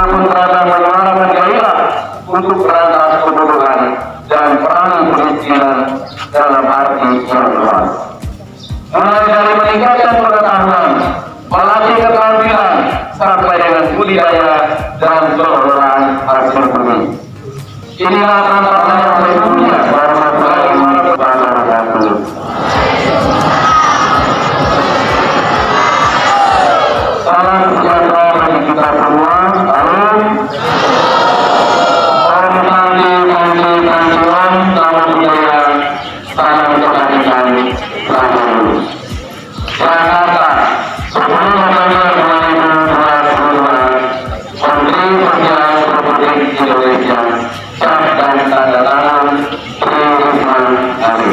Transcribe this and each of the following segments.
pun kadang menyuarakan gairah untuk berantas kebodohan dan perangi kemiskinan dalam arti yang luas. Mulai dari meningkatkan pengetahuan, melatih keterampilan, sampai dengan budidaya dan pengelolaan hasil bumi. Inilah tampaknya yang sesungguhnya warahmatullahi wabarakatuh. Salam sejahtera bagi kita semua. Amin. Om Santi Santi Santuan, salam budaya, salam kebajikan, salam Jakarta, 10 November 2022, Menteri Sosial Republik Indonesia, cap dan tanda tangan Tri Risma Hari.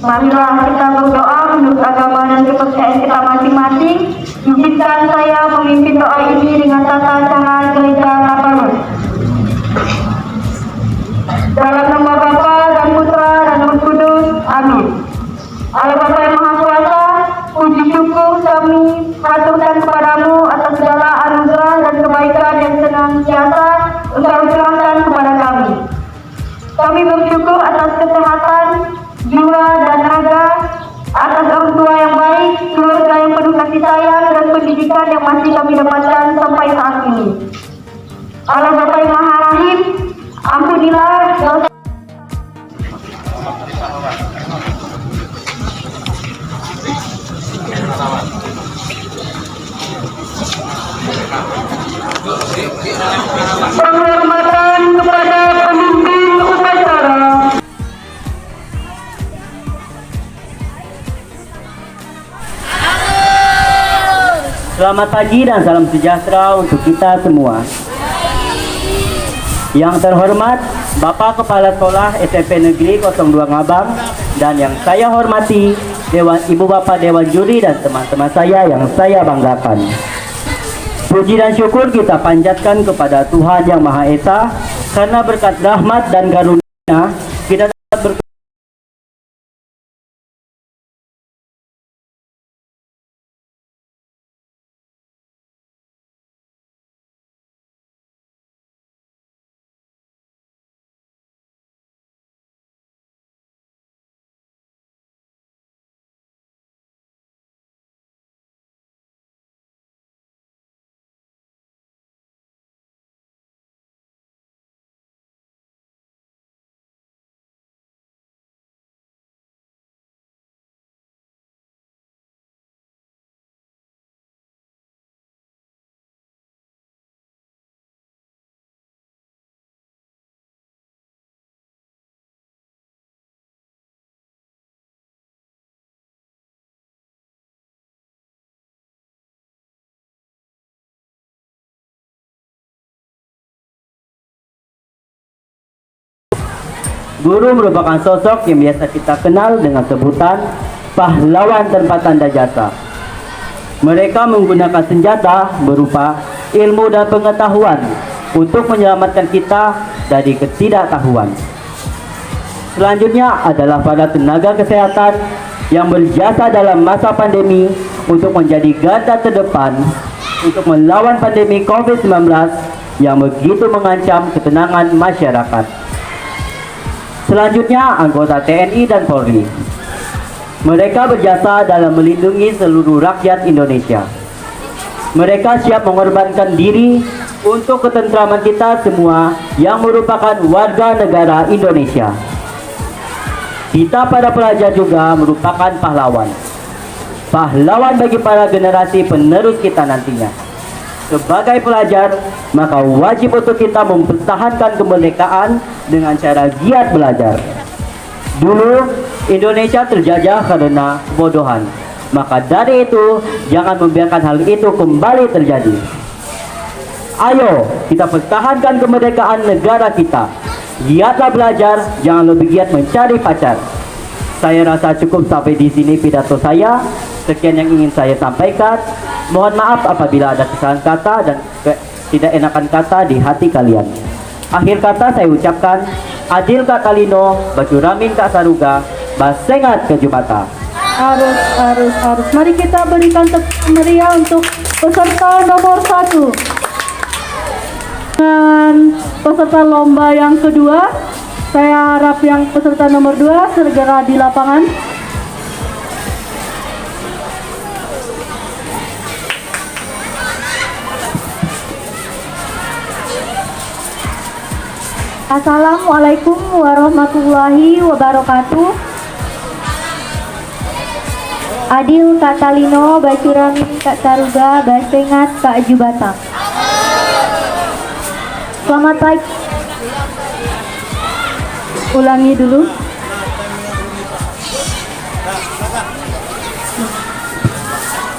Marilah kita berdoa menurut agama dan kepercayaan kita masing-masing. Izinkan saya memimpin doa ini dengan tata cara gereja Katolik. Dalam nama Bapa dan Putra dan Roh Kudus. Amin. Allah Bapa yang Maha Kuasa, puji syukur kami haturkan kepadamu atas segala anugerah dan kebaikan yang senantiasa Engkau curahkan kepada kami. Kami bersyukur atas kesehatan jiwa dan raga, atas orang tua yang baik, keluarga yang penuh kasih sayang, dan pendidikan yang masih kami dapatkan sampai saat ini. Allah Bapa yang Maha Rahim, ampunilah dosa. Penghormatan kepada pemimpin upacara. Selamat pagi dan salam sejahtera untuk kita semua. Yang terhormat Bapak Kepala Sekolah SMP Negeri 02 Ngabang, dan yang saya hormati Ibu Bapak Dewan Juri dan teman-teman saya yang saya banggakan. Puji dan syukur kita panjatkan kepada Tuhan Yang Maha Esa, karena berkat rahmat dan karunia kita Guru merupakan sosok yang biasa kita kenal dengan sebutan pahlawan tanpa tanda jasa. Mereka menggunakan senjata berupa ilmu dan pengetahuan untuk menyelamatkan kita dari ketidaktahuan. Selanjutnya adalah para tenaga kesehatan yang berjasa dalam masa pandemi untuk menjadi garda terdepan untuk melawan pandemi COVID-19 yang begitu mengancam ketenangan masyarakat. Selanjutnya, anggota TNI dan Polri. Mereka berjasa dalam melindungi seluruh rakyat Indonesia. Mereka siap mengorbankan diri untuk ketentraman kita semua yang merupakan warga negara Indonesia. Kita para pelajar juga merupakan pahlawan. Pahlawan bagi para generasi penerus kita nantinya. Sebagai pelajar, maka wajib untuk kita mempertahankan kemerdekaan dengan cara giat belajar. Dulu, Indonesia terjajah karena kebodohan. Maka dari itu, jangan membiarkan hal itu kembali terjadi. Ayo, kita pertahankan kemerdekaan negara kita. Giatlah belajar, jangan lebih giat mencari pacar. Saya rasa cukup sampai di sini pidato saya. Sekian yang ingin saya sampaikan. Mohon maaf apabila ada kesalahan kata dan tidak enakan kata di hati kalian. Akhir kata saya ucapkan, adil Kak Talino, bacuramin Kak Saruga, basengat ke Jumata. Harus. Mari kita berikan tepuk meriah untuk peserta nomor 1. Dan peserta lomba yang kedua, saya harap yang peserta nomor 2 segera di lapangan. Assalamualaikum warahmatullahi wabarakatuh. Adil Kak Talino, bacuramin Kak Saruga, basengat Kak Jubata. Selamat pagi. Ulangi dulu.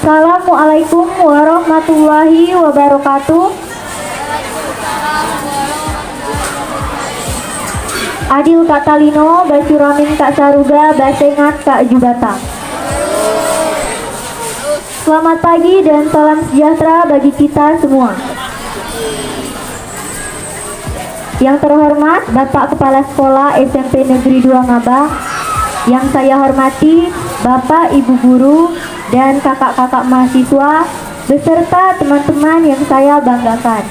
Assalamualaikum warahmatullahi wabarakatuh. Adil Kak Talino, bacuramin Kak Saruga, basengat Kak Jubata. Selamat pagi dan salam sejahtera bagi kita semua. Yang terhormat Bapak Kepala Sekolah SMP Negeri 2 Ngabah, yang saya hormati Bapak Ibu Guru dan kakak-kakak mahasiswa beserta teman-teman yang saya banggakan.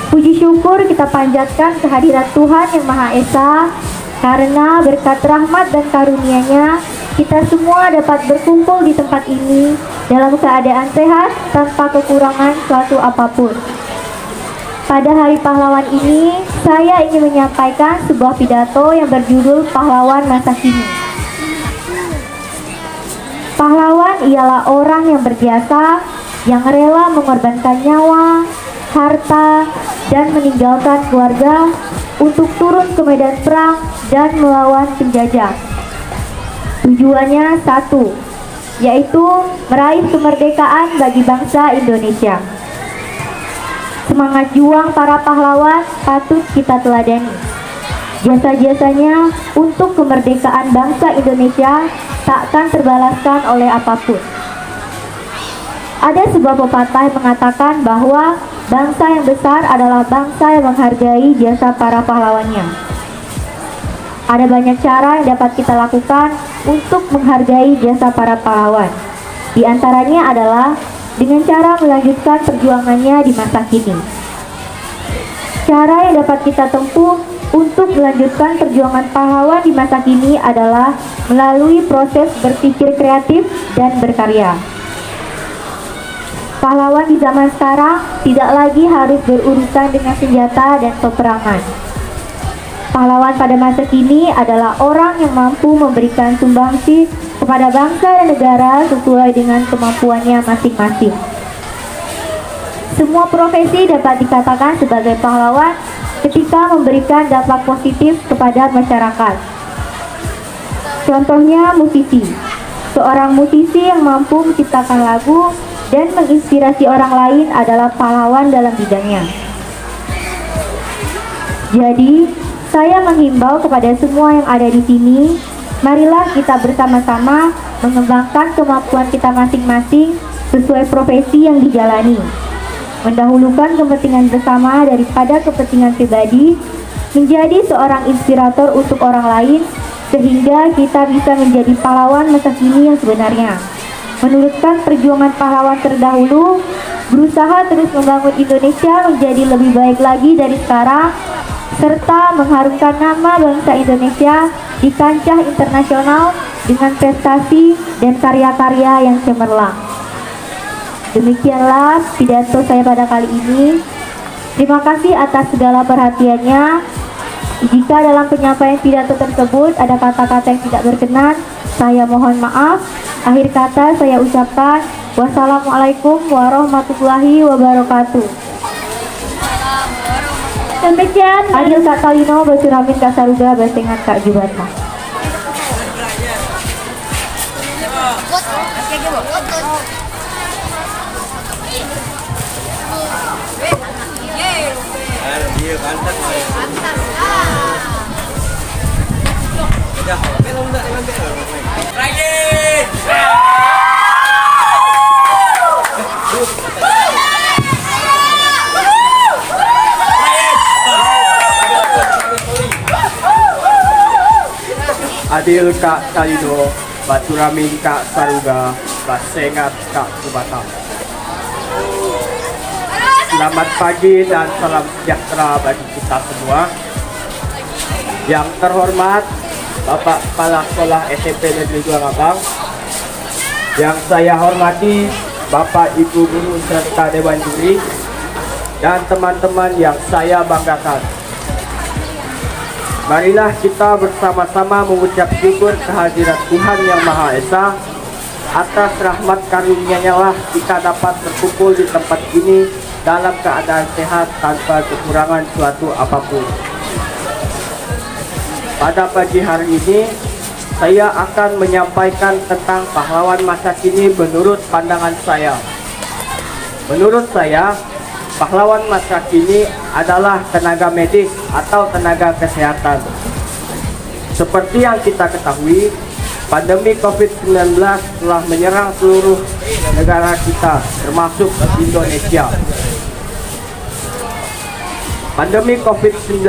Puji syukur kita panjatkan kehadirat Tuhan Yang Maha Esa, karena berkat rahmat dan karunia-Nya kita semua dapat berkumpul di tempat ini dalam keadaan sehat tanpa kekurangan suatu apapun. Pada Hari Pahlawan ini, saya ingin menyampaikan sebuah pidato yang berjudul Pahlawan Masa Kini. Pahlawan ialah orang yang berjasa, yang rela mengorbankan nyawa, harta, dan meninggalkan keluarga untuk turun ke medan perang dan melawan penjajah. Tujuannya satu, yaitu meraih kemerdekaan bagi bangsa Indonesia. Semangat juang para pahlawan patut kita teladani. Jasa-jasanya untuk kemerdekaan bangsa Indonesia takkan terbalaskan oleh apapun. Ada sebuah pepatah yang mengatakan bahwa bangsa yang besar adalah bangsa yang menghargai jasa para pahlawannya. Ada banyak cara yang dapat kita lakukan untuk menghargai jasa para pahlawan. Di antaranya adalah dengan cara melanjutkan perjuangannya di masa kini. Cara yang dapat kita tempuh untuk melanjutkan perjuangan pahlawan di masa kini adalah melalui proses berpikir kreatif dan berkarya. Pahlawan di zaman sekarang tidak lagi harus berurusan dengan senjata dan peperangan. Pahlawan pada masa kini adalah orang yang mampu memberikan sumbangsi kepada bangsa dan negara sesuai dengan kemampuannya masing-masing. Semua profesi dapat dikatakan sebagai pahlawan ketika memberikan dampak positif kepada masyarakat. Contohnya musisi. Seorang musisi yang mampu menciptakan lagu dan menginspirasi orang lain adalah pahlawan dalam bidangnya. Jadi, Saya menghimbau kepada semua yang ada di sini, marilah kita bersama-sama mengembangkan kemampuan kita masing-masing sesuai profesi yang dijalani. Mendahulukan kepentingan bersama daripada kepentingan pribadi, menjadi seorang inspirator untuk orang lain, sehingga kita bisa menjadi pahlawan masa kini yang sebenarnya. Meneruskan perjuangan pahlawan terdahulu, berusaha terus membangun Indonesia menjadi lebih baik lagi dari sekarang, serta mengharumkan nama bangsa Indonesia di kancah internasional dengan prestasi dan karya-karya yang cemerlang. Demikianlah pidato saya pada kali ini. Terima kasih atas segala perhatiannya. Jika dalam penyampaian pidato tersebut ada kata-kata yang tidak berkenan, saya mohon maaf. Akhir kata saya ucapkan wassalamualaikum warahmatullahi wabarakatuh. Demikian Adil Kak Talino, Basuramin Kak Saruga, Basengat Kak Jubata. Adil Kak Talino, Baturamin Kak Saruga, Basengat Kak Jubata. Selamat pagi dan salam sejahtera bagi kita semua. Yang terhormat Bapak Kepala Sekolah SMP Negeri 2 Ngabang, yang saya hormati Bapak Ibu Guru serta Dewan Juri, dan teman-teman yang saya banggakan. Marilah kita bersama-sama mengucap syukur kehadirat Tuhan Yang Maha Esa. Atas rahmat karunia-Nya lah kita dapat berkumpul di tempat ini dalam keadaan sehat tanpa kekurangan suatu apapun. Pada pagi hari ini, saya akan menyampaikan tentang pahlawan masa kini menurut pandangan saya. Menurut saya, pahlawan masa kini adalah tenaga medis atau tenaga kesehatan. Seperti yang kita ketahui, pandemi COVID-19 telah menyerang seluruh negara kita, termasuk Indonesia. Pandemi COVID-19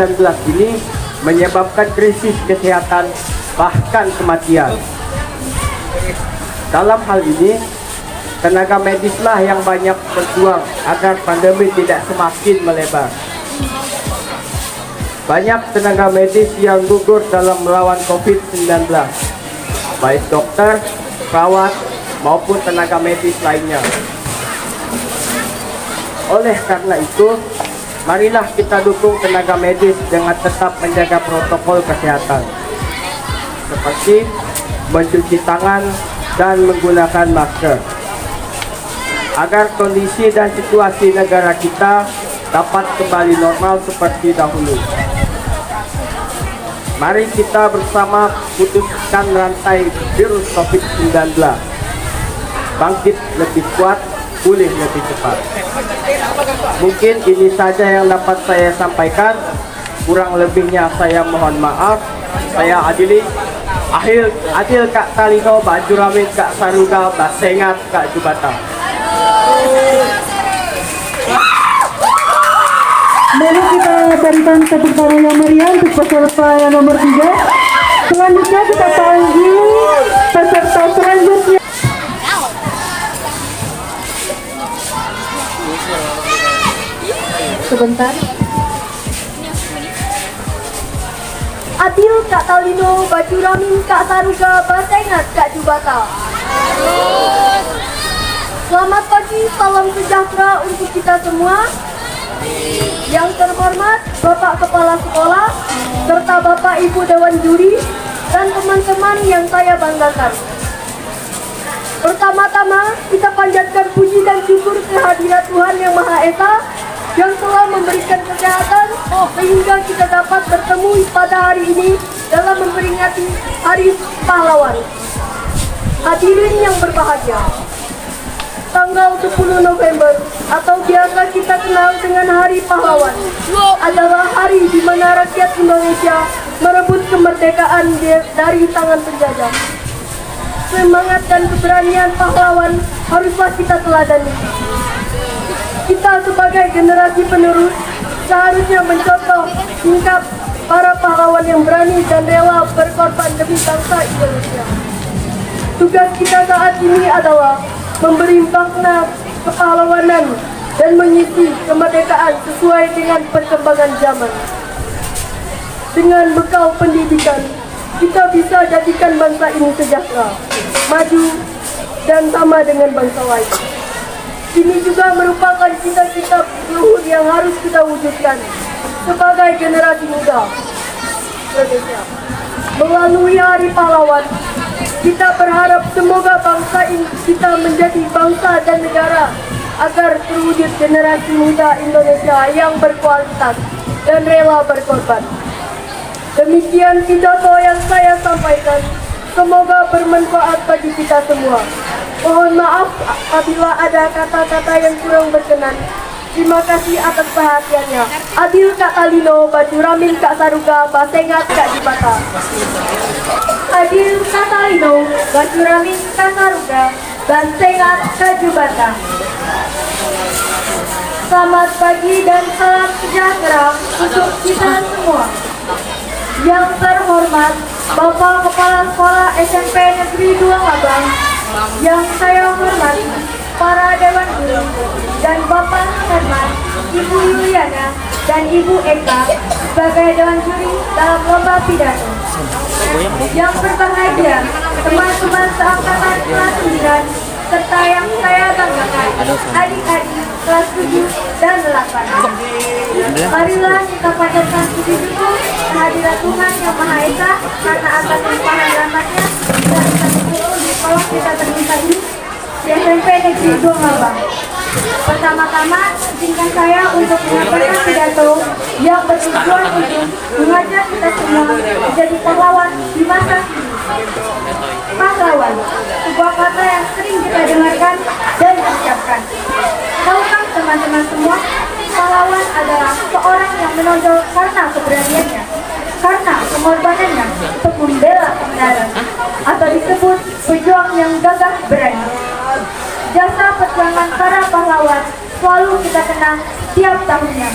ini menyebabkan krisis kesehatan, bahkan kematian. Dalam hal ini, tenaga medislah yang banyak berjuang agar pandemi tidak semakin melebar. Banyak tenaga medis yang gugur dalam melawan COVID-19, baik dokter, perawat, maupun tenaga medis lainnya. Oleh karena itu, marilah kita dukung tenaga medis dengan tetap menjaga protokol kesehatan, seperti mencuci tangan dan menggunakan masker, agar kondisi dan situasi negara kita dapat kembali normal seperti dahulu. Mari kita bersama putuskan rantai virus COVID-19. Bangkit lebih kuat, pulih lebih cepat. Mungkin ini saja yang dapat saya sampaikan. Kurang lebihnya saya mohon maaf. Saya Adil Kak Talino, Bajuramin Kak Saruga, Basengat Kak Jubata. Mari kita berikan tepuk tangan yang meriah untuk peserta yang nomor 3. Selanjutnya kita panggil peserta selanjutnya. Sebentar. Adil Kak Talino, Bajuramin Kak Saruga, Basengat Kak Jubata. Selamat pagi, salam sejahtera untuk kita semua. Yang terhormat Bapak Kepala Sekolah serta Bapak Ibu Dewan Juri dan teman-teman yang saya banggakan. Pertama-tama kita panjatkan puji dan syukur kehadirat Tuhan Yang Maha Esa yang telah memberikan kesehatan sehingga kita dapat bertemu pada hari ini dalam memperingati Hari Pahlawan. Hadirin yang berbahagia, tanggal 10 November atau biasa kita kenal dengan Hari Pahlawan adalah hari di mana rakyat Indonesia merebut kemerdekaan dari tangan penjajah. Semangat dan keberanian pahlawan haruslah kita teladani. Kita sebagai generasi penerus seharusnya mencontoh tingkah para pahlawan yang berani dan rela berkorban demi bangsa Indonesia. Tugas kita saat ini adalah memberi makna kepahlawanan dan mengisi kemerdekaan sesuai dengan perkembangan zaman. Dengan bekal pendidikan, kita bisa jadikan bangsa ini sejahtera, maju, dan sama dengan bangsa lain. Ini juga merupakan cita-cita luhur yang harus kita wujudkan sebagai generasi muda Indonesia. Melalui Hari Pahlawan, kita berharap semoga bangsa ini kita menjadi bangsa dan negara agar terwujud generasi muda Indonesia yang berkualitas dan rela berkorban. Demikian pidato yang saya sampaikan. Semoga bermanfaat bagi kita semua. Mohon maaf apabila ada kata-kata yang kurang berkenan. Terima kasih atas perhatiannya. Adil Kak Talino, Baju Ramin Kak Saruga, Basengat Kak Jibata. Adil Kak Talino, Baju Ramin Kak Saruga, Basengat Kak Jibata. Selamat pagi dan salam sejahtera untuk kita semua. Yang terhormat Bapak Kepala Sekolah SMP Negeri 2 Ngabang, yang saya hormati para Dewan Guru dan Bapak Herman, Ibu Yuliana, dan Ibu Eka sebagai Dewan Juri dalam lomba pidato. Yang berbahagia teman-teman seangkatan kelas 9 serta yang saya banggakan adik-adik kelas 7 dan 8. Marilah kita panjatkan puji syukur kehadirat Tuhan Yang Maha Esa karena atas limpahan rahmatnya kita bisa berkumpul di sekolah kita tercinta ini di SMP Negeri 2 Ngabang. Pertama-tama, izinkan saya untuk menyampaikan pidato yang bertujuan untuk mengajak kita semua menjadi pahlawan di masa kini. Pahlawan, sebuah kata yang sering kita dengarkan dan ucapkan. Tahukah teman-teman semua, pahlawan adalah seorang yang menonjol karena keberaniannya, karena pengorbanannya untuk membela kebenaran, atau disebut pejuang yang gagah berani. Jasa perjuangan para pahlawan selalu kita kenang tiap tahunnya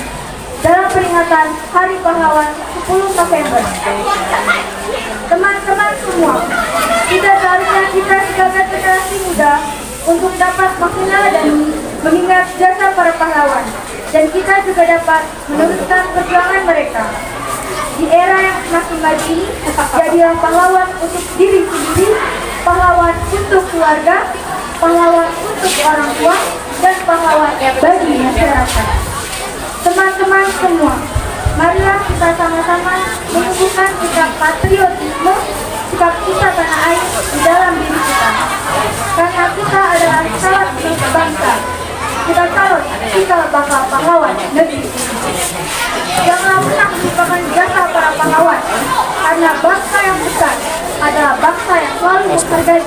dalam peringatan Hari Pahlawan 10 November. Teman-teman semua, kita seharusnya kita sebagai generasi muda untuk dapat meneladani mengingat jasa para pahlawan, dan kita juga dapat meneruskan perjuangan mereka. Di era yang semakin maju ini, jadilah pahlawan untuk diri sendiri, pahlawan untuk keluarga, pahlawan untuk orang tua, dan pahlawan bagi masyarakat. Teman-teman semua, marilah kita sama-sama menumbuhkan sikap patriotisme, sikap cinta tanah air di dalam diri kita. Karena kita adalah salah satu bangsa, kita calon cikal bakal pahlawan negeri ini. Janganlah pernah melupakan jasa para pahlawan, karena bangsa yang besar adalah bangsa yang selalu menghargai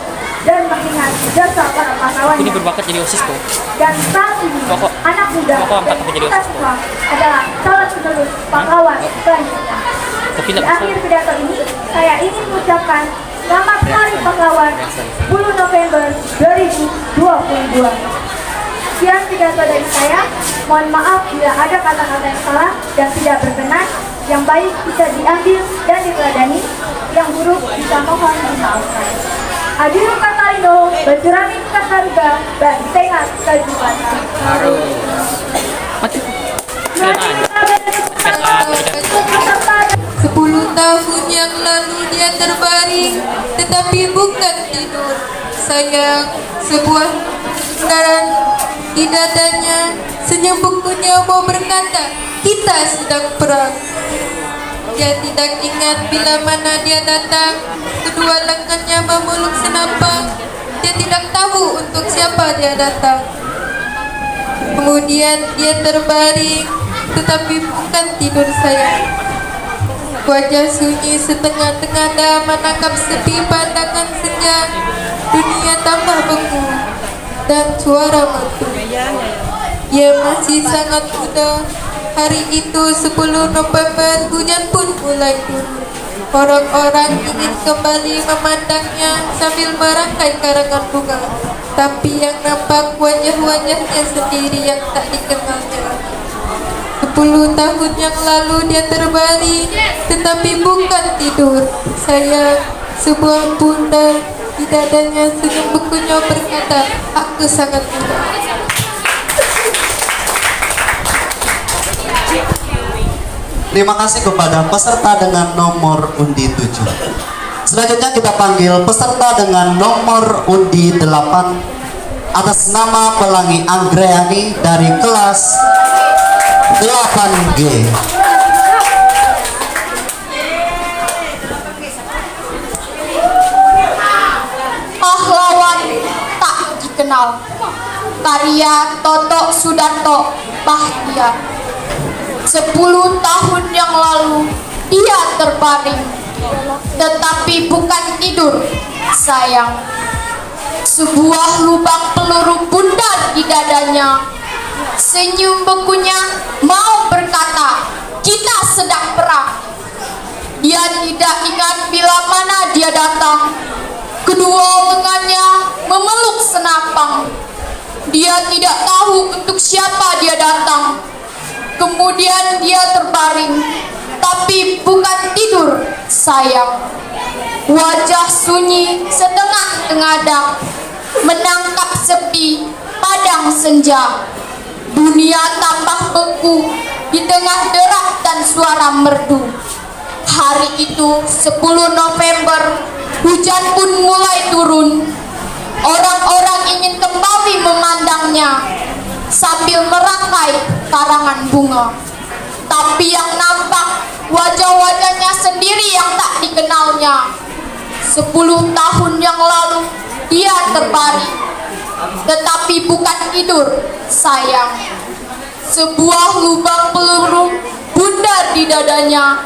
dan mengingat jasa para pahlawan. Ini berbakat jadi OSIS kok. Dan saat ini, anak muda dan kita semua adalah salah penerus pahlawan selanjutnya. Di akhir pidato ini, saya ingin mengucapkan Selamat Hari Pahlawan 10 November 2022. Sekian pidato dari saya. Mohon maaf bila ada kata-kata yang salah dan tidak berkenan. Yang baik bisa diambil dan diteladani, yang buruk bisa mohon dimaafkan. Adil Katalino, Bajurami Kasaruga, dan Sengat Kajubata. Mati. 10 tahun yang lalu dia terbaring, tetapi bukan tidur. Sayang, sebuah kendaraan di dadanya, senyum bukunya mau berkata, kita sedang perang. Dia tidak ingat bila mana dia datang, kedua lengannya memeluk senapang. Dia tidak tahu untuk siapa dia datang. Kemudian dia terbaring, tetapi bukan tidur sayang. Wajah sunyi setengah-tengah dah menangkap sepi pandangan senja. Dunia tambah bengong. dan suara merdu. Ia masih sangat muda. Hari itu 10 November hujan pun mulai turun. Orang-orang ingin kembali memandangnya sambil merangkai karangan bunga, tapi yang nampak wajah-wajahnya sendiri yang tak dikenalnya. 10 tahun yang lalu dia terbaring, tetapi bukan tidur. Sayang, sebuah bunda di dadanya senyum bekunya berkata, aku sangat muda. Terima kasih kepada peserta dengan nomor undi 7. Selanjutnya kita panggil peserta dengan nomor undi 8 atas nama Pelangi Anggreani dari kelas 8G. Pahlawan tak dikenal, karya Toto Sudarto Bahtiar. 10 tahun yang lalu dia terbaring, tetapi bukan tidur, sayang. Sebuah lubang peluru bundar di dadanya. Senyum bekunya mau berkata, kita sedang perang. Dia tidak ingat bila mana dia datang. Kedua lengannya memeluk senapang. Dia tidak tahu untuk siapa dia datang. Kemudian dia terbaring, tapi bukan tidur, sayang. Wajah sunyi setengah tengadah, menangkap sepi padang senja. Dunia tambah beku di tengah derak dan suara merdu. Hari itu 10 November, hujan pun mulai turun. Orang-orang ingin kembali memandangnya sambil merangkai karangan bunga, tapi yang nampak wajah-wajahnya sendiri yang tak dikenalnya. 10 tahun yang lalu dia terbaring, tetapi bukan tidur, sayang. Sebuah lubang peluru bundar di dadanya.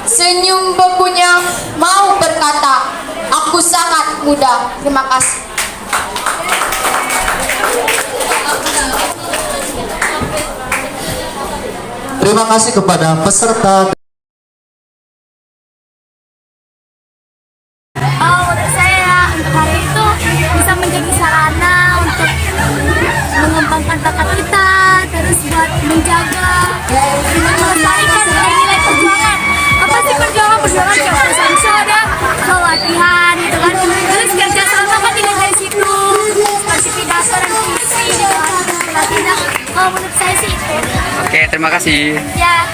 Senyum bekunya mau berkata, aku sangat muda. Terima kasih. Terima kasih kepada peserta. Menurut saya untuk hari itu bisa menjadi sarana untuk mengembangkan bakat kita, terus buat menjaga, melestarikan nilai perjuangan. Apa sih perjuangan? Perjuangan coba ada latihan gitu kan, terus kerja sama kan tidak dari situ, seperti pidato dan puisi gitu kan. Menurut saya sih itu. Oke, terima kasih. Ya.